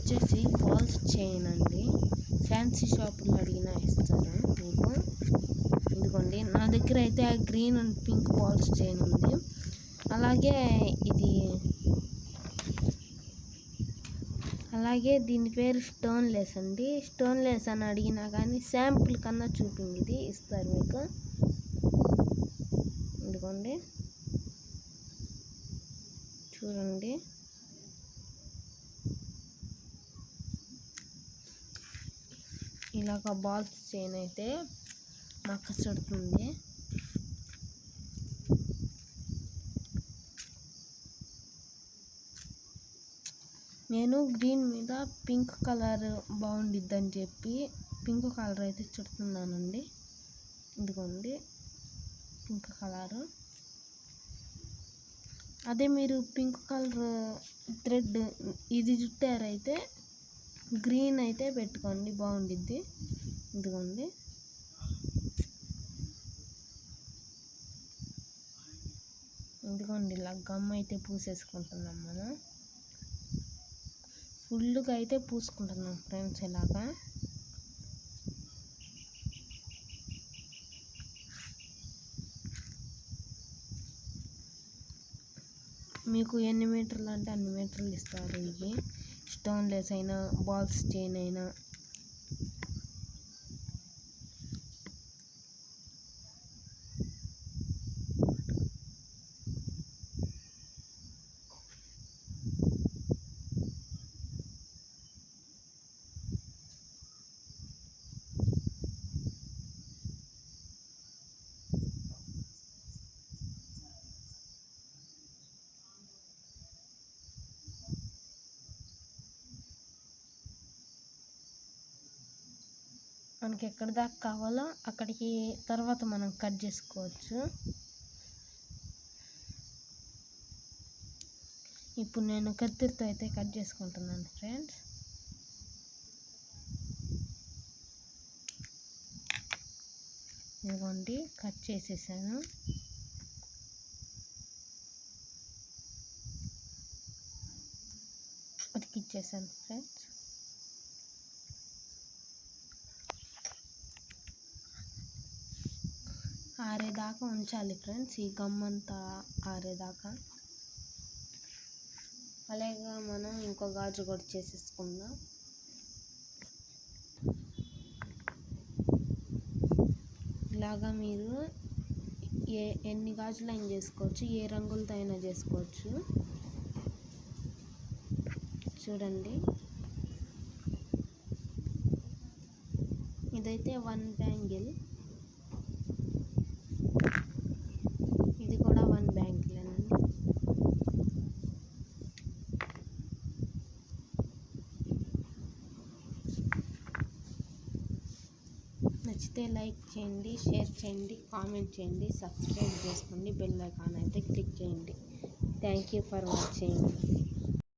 వచ్చేసి balls chain అండి. Fancy షాపులో అడిగినా ఇస్తారు మీకు. ఇదిగోండి, నా దగ్గర అయితే ఆ green and pink balls chain ఉంది. అలాగే దీని పేరు స్టోన్ లెస్ అండి. స్టోన్ లెస్ అని అడిగినా కానీ శాంపుల్ కన్నా చూపింది ఇస్తారు మీకు. ఇదిగోండి, చూడండి. ఇలాగ బాల్స్ చైన్ అయితే మక్క చుడుతుంది. నేను గ్రీన్ మీద పింక్ కలర్ బాగుండిద్దని చెప్పి పింక్ కలర్ అయితే చుడుతున్నానండి. ఇదిగోండి, పింక్ కలరు. అదే మీరు పింక్ కలర్ థ్రెడ్ ఇది చుట్టారైతే గ్రీన్ అయితే పెట్టుకోండి, బాగుండిద్ది. ఇదిగోండి, ఇలా గమ్ అయితే పూసేసుకుంటున్నాం మనం. ఫుల్గా అయితే పూసుకుంటున్నాం ఫ్రెండ్స్. ఇలాగా మీకు ఎన్ని మీటర్లు అంటే అన్ని మీటర్లు ఇస్తారు. ఇవి స్టోన్ లెస్ అయినా బాల్స్ చైన్ అయినా. మనకి ఎక్కడి దాకా కావాలో అక్కడికి తర్వాత మనం కట్ చేసుకోవచ్చు. ఇప్పుడు నేను కత్తిరితో అయితే కట్ చేసుకుంటున్నాను ఫ్రెండ్స్. ఇదిగోండి, కట్ చేసేసాను. అతికిచ్చేసాను ఫ్రెండ్స్. ఆరేదాకా ఉంచాలి ఫ్రెండ్స్, ఈ గమ్ అంతా ఆరేదాకా. అలాగే మనం ఇంకో గాజు కూడా చేసేసుకుందాం. ఇలాగా మీరు ఎన్ని గాజులు అయినా చేసుకోవచ్చు, ఏ రంగులతో అయినా చేసుకోవచ్చు. చూడండి, ఇదైతే 1 బ్యాంగిల్, ఇది కూడా 1 బ్యాంగిల్ అండి. నచ్చితే లైక్ చేయండి, షేర్ చేయండి, కామెంట్ చేయండి, సబ్స్క్రైబ్ చేసుకోండి, బెల్ ఐకాన్ అయితే క్లిక్ చేయండి. Thank you for watching.